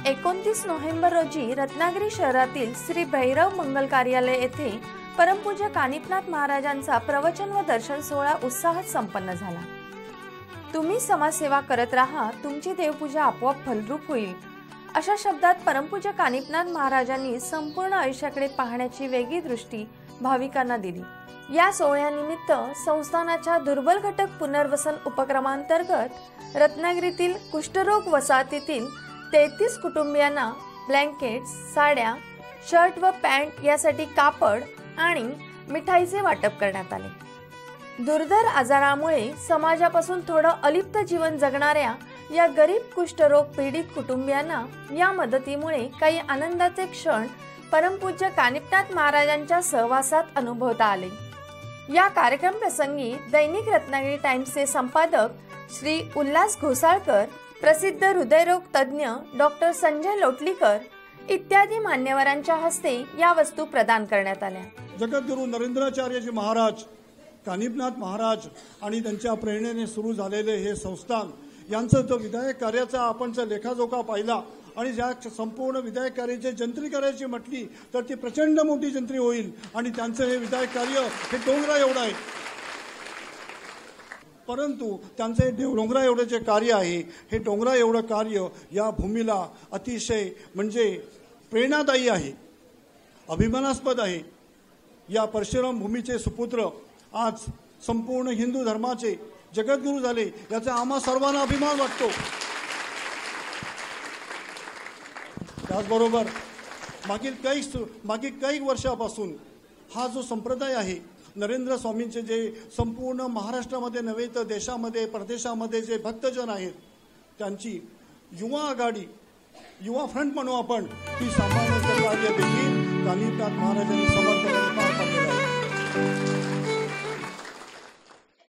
29 November रोजी रत्नागिरी शहरातील श्री भैरव मंगल कार्यालय येथे परमपूज्य कानिफनाथ महाराजांचा प्रवचन व दर्शन सोहळा उत्साहात संपन्न झाला। तुम्ही समाजसेवा करत राहा, तुमची देवपूजा आपोआप फलरूप होईल, अशा शब्दात परमपूज्य कानिफनाथ महाराजांनी संपूर्ण आयुष्याकडे पाहण्याची वेगळी दृष्टी भाविकांना दिली। या सोहळ्यानिमित्त संस्थानाच्या दुर्बल घटक पुनर्वसन उपक्रमांतर्गत रत्नागिरीतील कुष्ठरोग वसाहतीतील 33 कुटुंबियांना ब्लँकेट्स, साड्या, शर्ट व पॅन्ट यासाठी कापड आणि मिठाईचे वाटप करण्यात आले। दुर्धर आजारामुळे समाजापासून थोडं अलिप्त जीवन जगणाऱ्या या गरीब कुष्ठरोग पीडित कुटुंबियांना या मदतीमुळे काही आनंदाचे क्षण परमपूज्य कानिफनाथ महाराजांच्या सहवासात अनुभवता आले। या कार्यक्रम प्रसंगी दैनिक रत्नागिरी टाइम्सचे संपादक श्री उल्हास घोसाळकर, प्रसिद्ध हृदयरोग तज्ञ डॉक्टर संजय लोटलीकर इत्यादी मान्यवरांच्या हस्ते या वस्तू प्रदान करण्यात आल्या। जगद्गुरु नरेंद्राचार्यजी महाराज, कानिफनाथ महाराज आणि त्यांच्या प्रेरणेने सुरू झालेले हे संस्थान यांचं जो विधायक कार्याचा आपण जर लेखाजोखा पाहिला आणि ज्या संपूर्ण विधायक कार्याची जंत्री करायची म्हटली तर ती प्रचंड मोठी जंत्री होईल आणि त्यांचं हे विधायक कार्य हे डोंगरा एवढं आहे, परंतु त्यांचे डोंगरा एवढे जे कार्य आहे हे डोंगरा एवढं कार्य या भूमीला अतिशय म्हणजे प्रेरणादायी आहे, अभिमानास्पद आहे। या परशुराम भूमीचे सुपुत्र आज संपूर्ण हिंदू धर्माचे जगद्गुरू झाले, याचा आम्हा सर्वांना अभिमान वाटतो। त्याचबरोबर मागील काही वर्षापासून हा जो संप्रदाय आहे, नरेंद्र स्वामींचे जे संपूर्ण महाराष्ट्रामध्ये नव्हे तर देशामध्ये परदेशामध्ये जे भक्तजन आहेत त्यांची युवा आघाडी, युवा फ्रंट म्हणू आपण, ती सांभाळण्याचं कार्य देखील कानिफनाथ महाराजांनी समर्थपणे पार पाडलेलं आहे।